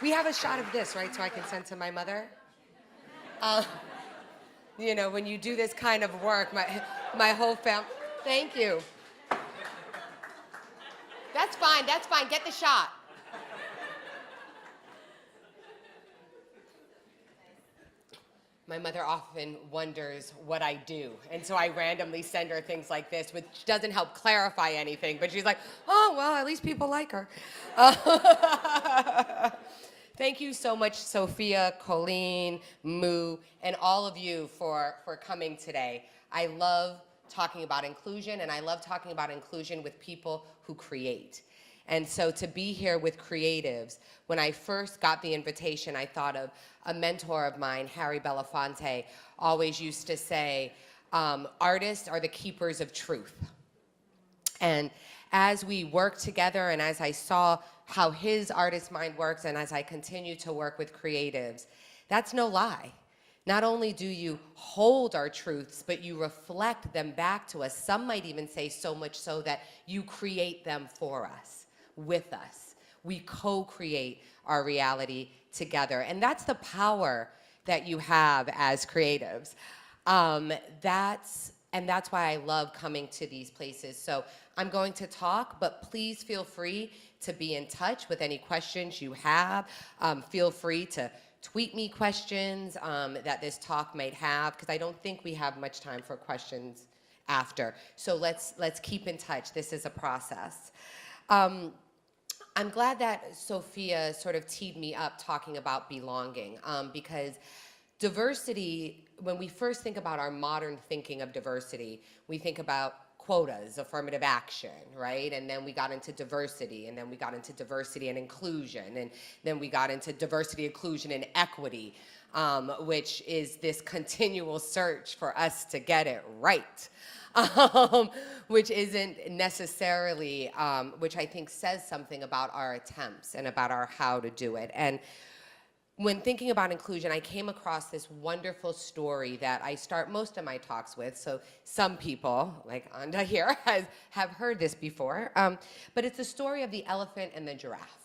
We have a shot of this, right, so I can send to my mother? Uh, you know, when you do this kind of work, my whole family, thank you. That's fine, get the shot. My mother often wonders what I do, and so I randomly send her things like this, which doesn't help clarify anything, but she's like, oh, well, at least people like her. Thank you so much, Sophia, Colleen, Moo, and all of you for coming today. I love talking about inclusion, and I love talking about inclusion with people who create. And so to be here with creatives, when I first got the invitation, I thought of a mentor of mine, Harry Belafonte, always used to say, artists are the keepers of truth. And as we worked together and as I saw how his artist mind works and as I continue to work with creatives, that's no lie. Not only do you hold our truths, but you reflect them back to us. Some might even say so much so that you create them for us, with us. We co-create our reality together. And that's the power that you have as creatives. That's why I love coming to these places. So I'm going to talk, but please feel free to be in touch with any questions you have. Feel free to tweet me questions that this talk might have, because I don't think we have much time for questions after. So let's keep in touch. This is a process. I'm glad that Sophia sort of teed me up talking about belonging, because diversity, when we first think about our modern thinking of diversity, we think about quotas, affirmative action, right? And then we got into diversity, and then we got into diversity and inclusion, and then we got into diversity, inclusion, and equity, which is this continual search for us to get it right. Which isn't necessarily, which I think says something about our attempts and about our how to do it. And when thinking about inclusion, I came across this wonderful story that I start most of my talks with. So some people, like Anda here, have heard this before. But it's the story of the elephant and the giraffe.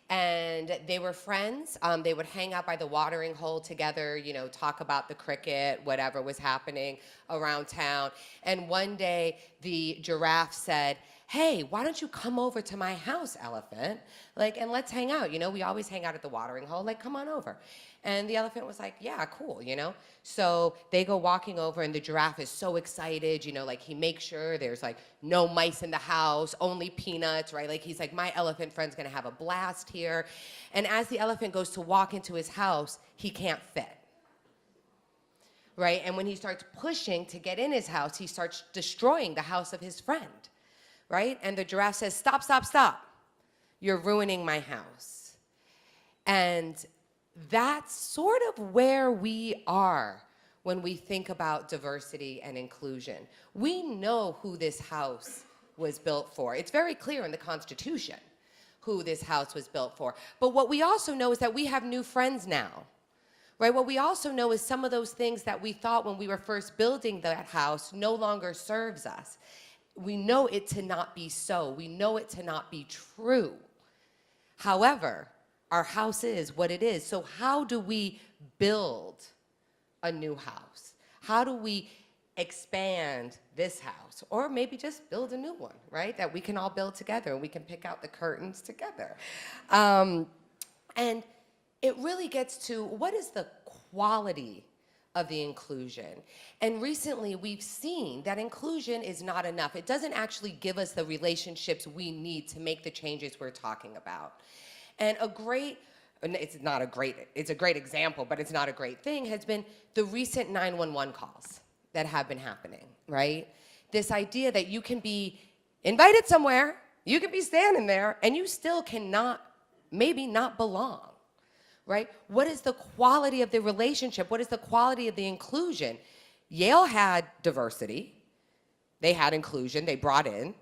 And they were friends. They would hang out by the watering hole together, you know, talk about the cricket, whatever was happening around town. And one day, the giraffe said, hey, why don't you come over to my house, elephant? Like, and let's hang out. You know, we always hang out at the watering hole. Like, come on over. And the elephant was like, yeah, cool, you know? So they go walking over, and the giraffe is so excited, you know, like he makes sure there's like no mice in the house, only peanuts, right? Like he's like, my elephant friend's gonna have a blast here. And as the elephant goes to walk into his house, he can't fit, right? And when he starts pushing to get in his house, he starts destroying the house of his friend, right? And the giraffe says, stop, stop, stop. You're ruining my house. And that's sort of where we are when we think about diversity and inclusion. We know who this house was built for. It's very clear in the Constitution who this house was built for. But what we also know is that we have new friends now, right? What we also know is some of those things that we thought when we were first building that house no longer serves us. We know it to not be so. We know it to not be true. However, our house is what it is. So how do we build a new house? How do we expand this house? Or maybe just build a new one, right? That we can all build together and we can pick out the curtains together. And it really gets to what is the quality of the inclusion. And recently we've seen that inclusion is not enough. It doesn't actually give us the relationships we need to make the changes we're talking about. And it's a great example, but it's not a great thing, has been the recent 911 calls that have been happening, right? This idea that you can be invited somewhere, you can be standing there, and you still cannot, maybe not belong, right? What is the quality of the relationship? What is the quality of the inclusion? Yale had diversity. They had inclusion. They brought in,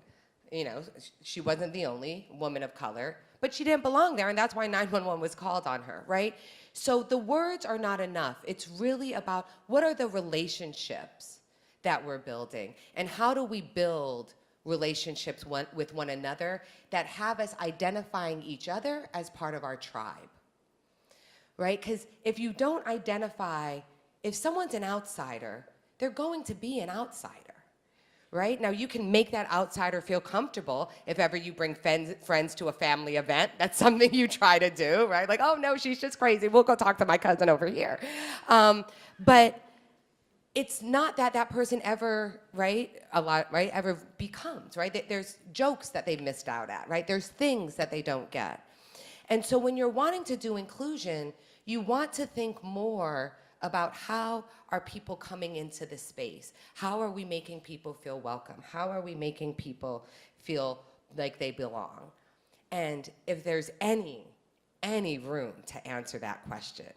you know, she wasn't the only woman of color, but she didn't belong there, and that's why 911 was called on her, right? So the words are not enough. It's really about what are the relationships that we're building, and how do we build relationships with one another that have us identifying each other as part of our tribe, right? Because if you don't identify, if someone's an outsider, they're going to be an outsider, right? Now, you can make that outsider feel comfortable if ever you bring friends to a family event. That's something you try to do, right? Like, oh, no, she's just crazy. We'll go talk to my cousin over here. But it's not that that person ever, ever becomes, right? There's jokes that they've missed out at, right? There's things that they don't get. And so when you're wanting to do inclusion, you want to think more about how are people coming into this space? How are we making people feel welcome? How are we making people feel like they belong? And if there's any room to answer that question,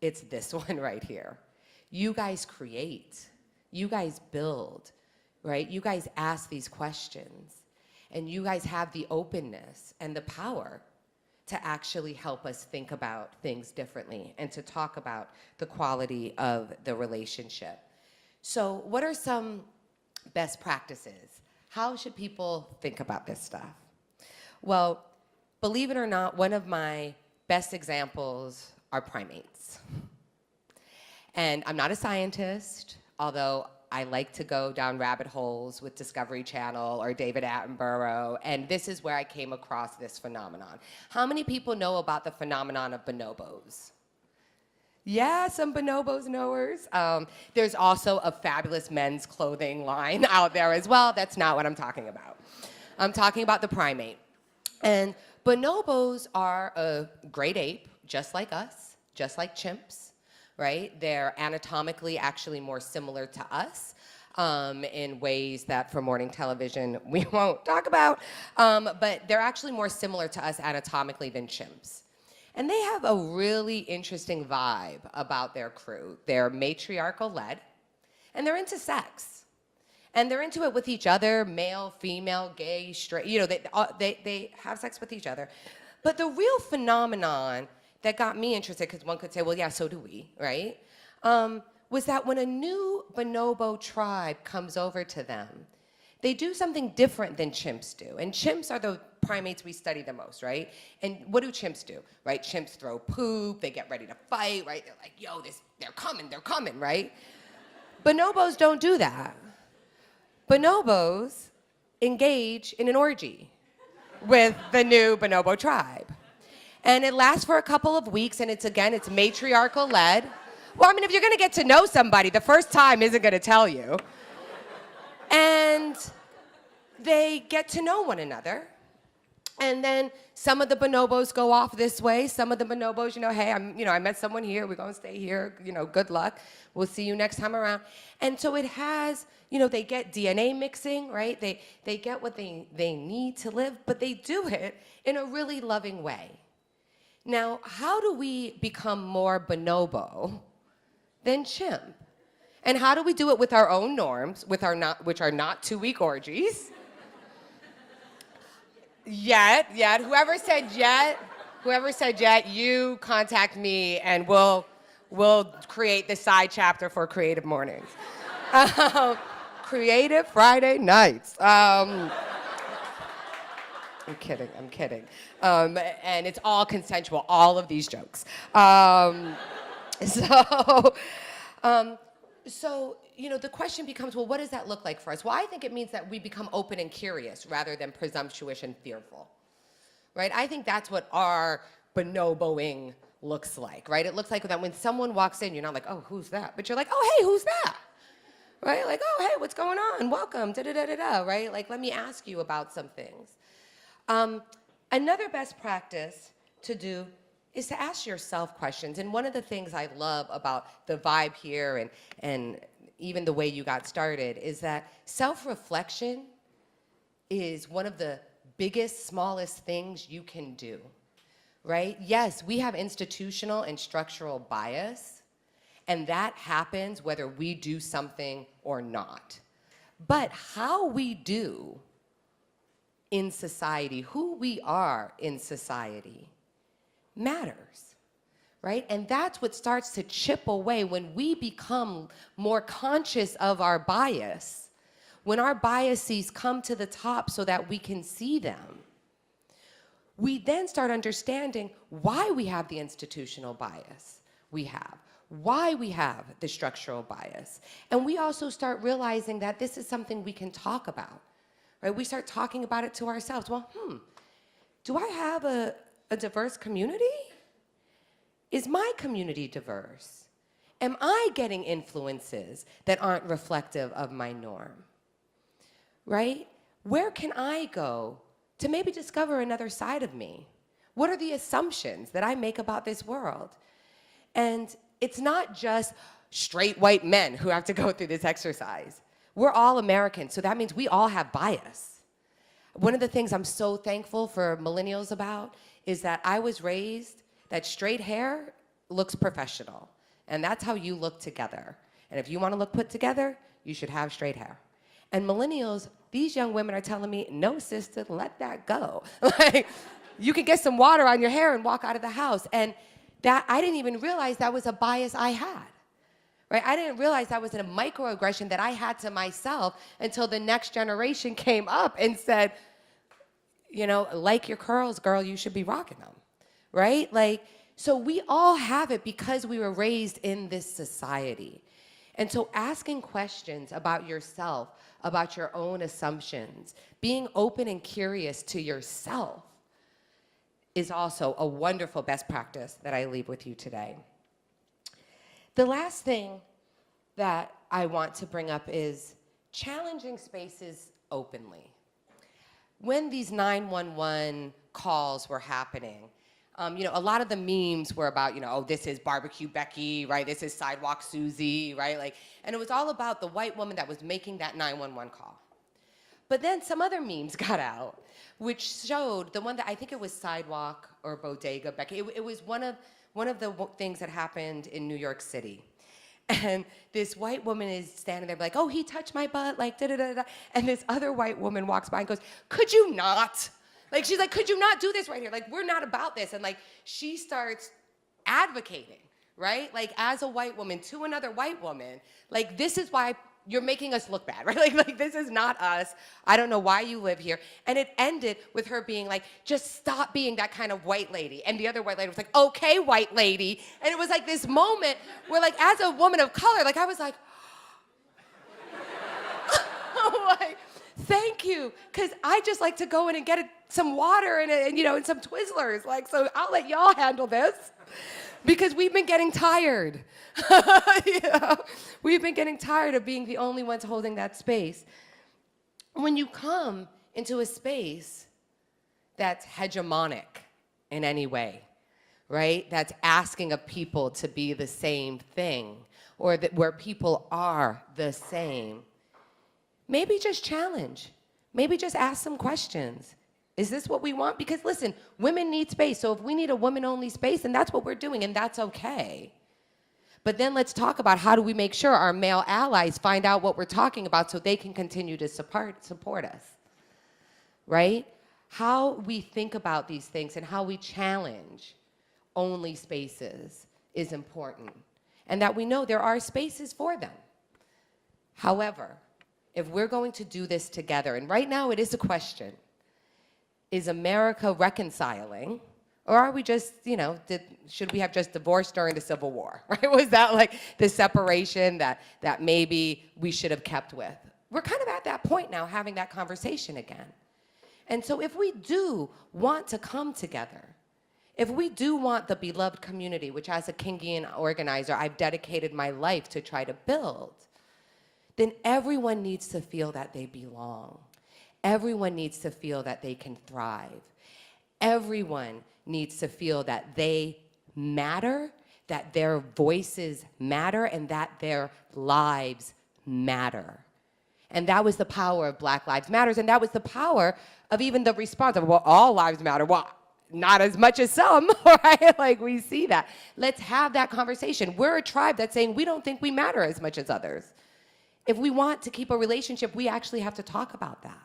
it's this one right here. You guys create, you guys build, right? You guys ask these questions, and you guys have the openness and the power to actually help us think about things differently and to talk about the quality of the relationship. So what are some best practices? How should people think about this stuff? Well, believe it or not, one of my best examples are primates. And I'm not a scientist, although I like to go down rabbit holes with Discovery Channel or David Attenborough, and this is where I came across this phenomenon. How many people know about the phenomenon of bonobos? Yeah, some bonobos knowers. There's also a fabulous men's clothing line out there as well. That's not what I'm talking about. I'm talking about the primate. And bonobos are a great ape, just like us, just like chimps. Right? They're anatomically actually more similar to us in ways that for morning television we won't talk about, but they're actually more similar to us anatomically than chimps. And they have a really interesting vibe about their crew. They're matriarchal led, and they're into sex. And they're into it with each other, male, female, gay, straight, you know, they have sex with each other. But the real phenomenon that got me interested, because one could say, well, yeah, so do we, right? Was that when a new bonobo tribe comes over to them, they do something different than chimps do. And chimps are the primates we study the most, right? And what do chimps do, right? Chimps throw poop, they get ready to fight, right? They're like, yo, they're coming, right? Bonobos don't do that. Bonobos engage in an orgy with the new bonobo tribe. And it lasts for a couple of weeks, and it's matriarchal led. Well, I mean, if you're gonna get to know somebody, the first time isn't gonna tell you. And they get to know one another. And then some of the bonobos go off this way. Some of the bonobos, hey, I met someone here, we're gonna stay here, good luck. We'll see you next time around. And so it has, they get DNA mixing, right? They get what they need to live, but they do it in a really loving way. Now, how do we become more bonobo than chimp? And how do we do it with our own norms, which are not 2-week orgies? Yet, whoever said yet, you contact me and we'll create the side chapter for Creative Mornings. Creative Friday nights. I'm kidding. And it's all consensual, all of these jokes. So, the question becomes, well, what does that look like for us? Well, I think it means that we become open and curious rather than presumptuous and fearful, right? I think that's what our bonoboing looks like, right? It looks like that when someone walks in, you're not like, oh, who's that? But you're like, oh, hey, who's that? Right? Like, oh, hey, what's going on? Welcome, da-da-da-da-da, right? Like, let me ask you about some things. Another best practice to do is to ask yourself questions. And one of the things I love about the vibe here and even the way you got started is that self-reflection is one of the biggest, smallest things you can do, right? Yes, we have institutional and structural bias, and that happens whether we do something or not. But how we do in society, who we are in society, matters, right? And that's what starts to chip away when we become more conscious of our bias, when our biases come to the top so that we can see them. we then start understanding why we have the institutional bias we have, why we have the structural bias. And we also start realizing that this is something we can talk about, right? We start talking about it to ourselves. Well, do I have a diverse community? Is my community diverse? Am I getting influences that aren't reflective of my norm, right? Where can I go to maybe discover another side of me? What are the assumptions that I make about this world? And it's not just straight white men who have to go through this exercise. We're all Americans, so that means we all have bias. One of the things I'm so thankful for millennials about is that I was raised that straight hair looks professional, and that's how you look together. And if you want to look put together, you should have straight hair. And millennials, these young women are telling me, no, sister, let that go. Like, you can get some water on your hair and walk out of the house. And that, I didn't even realize that was a bias I had, right? I didn't realize that was a microaggression that I had to myself until the next generation came up and said, you know, like your curls, girl, you should be rocking them, right? Like, so we all have it because we were raised in this society. And so asking questions about yourself, about your own assumptions, being open and curious to yourself is also a wonderful best practice that I leave with you today. The last thing that I want to bring up is challenging spaces openly. When these 911 calls were happening, you know, a lot of the memes were about, you know, oh, this is barbecue Becky, right? This is sidewalk Susie, right? Like, and it was all about the white woman that was making that 911 call. But then some other memes got out, which showed the one that I think it was sidewalk or bodega Becky. It was one of the things that happened in New York City. And this white woman is standing there like, oh, he touched my butt, like da-da-da-da. And this other white woman walks by and goes, could you not? Like, she's like, could you not do this right here? Like, we're not about this. And like, she starts advocating, right? Like, as a white woman to another white woman, like, this is why you're making us look bad, right? Like this is not us. I don't know why you live here. And it ended with her being like, just stop being that kind of white lady. And the other white lady was like, okay, white lady. And it was like this moment where like, as a woman of color, like I was like, like, thank you. Cause I just like to go in and get some water and you know, and some Twizzlers. Like, so I'll let y'all handle this. Because we've been getting tired. You know? We've been getting tired of being the only ones holding that space. When you come into a space that's hegemonic in any way, right? That's asking of people to be the same thing, or that where people are the same, maybe just challenge. Maybe just ask some questions. Is this what we want? Because listen, women need space. So if we need a women-only space, then that's what we're doing, and that's okay. But then let's talk about how do we make sure our male allies find out what we're talking about so they can continue to support us, right? How we think about these things and how we challenge only spaces is important, and that we know there are spaces for them. However, if we're going to do this together, and right now it is a question, is America reconciling, or are we just, you know, should we have just divorced during the Civil War, right? Was that like the separation that maybe we should have kept with? We're kind of at that point now, having that conversation again. And so if we do want to come together, if we do want the beloved community, which as a Kingian organizer, I've dedicated my life to try to build, then everyone needs to feel that they belong. Everyone needs to feel that they can thrive. Everyone needs to feel that they matter, that their voices matter, and that their lives matter. And that was the power of Black Lives Matters, and that was the power of even the response of, well, all lives matter. Well, not as much as some, right? Like, we see that. Let's have that conversation. We're a tribe that's saying we don't think we matter as much as others. If we want to keep a relationship, we actually have to talk about that.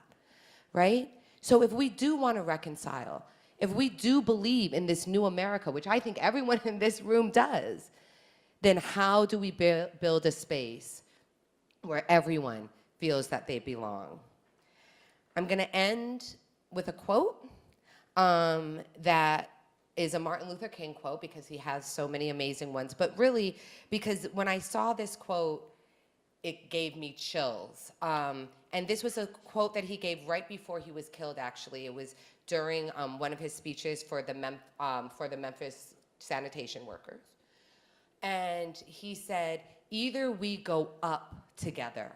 Right? So if we do want to reconcile, if we do believe in this new America, which I think everyone in this room does, then how do we build a space where everyone feels that they belong? I'm going to end with a quote. that is a Martin Luther King quote, because he has so many amazing ones, but really because when I saw this quote, it gave me chills. And this was a quote that he gave right before he was killed, actually. It was during one of his speeches for the Memphis sanitation workers. And he said, either we go up together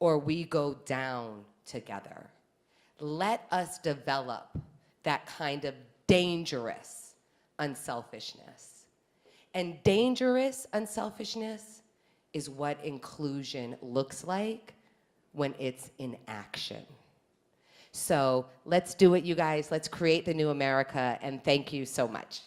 or we go down together. Let us develop that kind of dangerous unselfishness. And dangerous unselfishness is what inclusion looks like when it's in action. So let's do it, you guys. Let's create the new America, and thank you so much.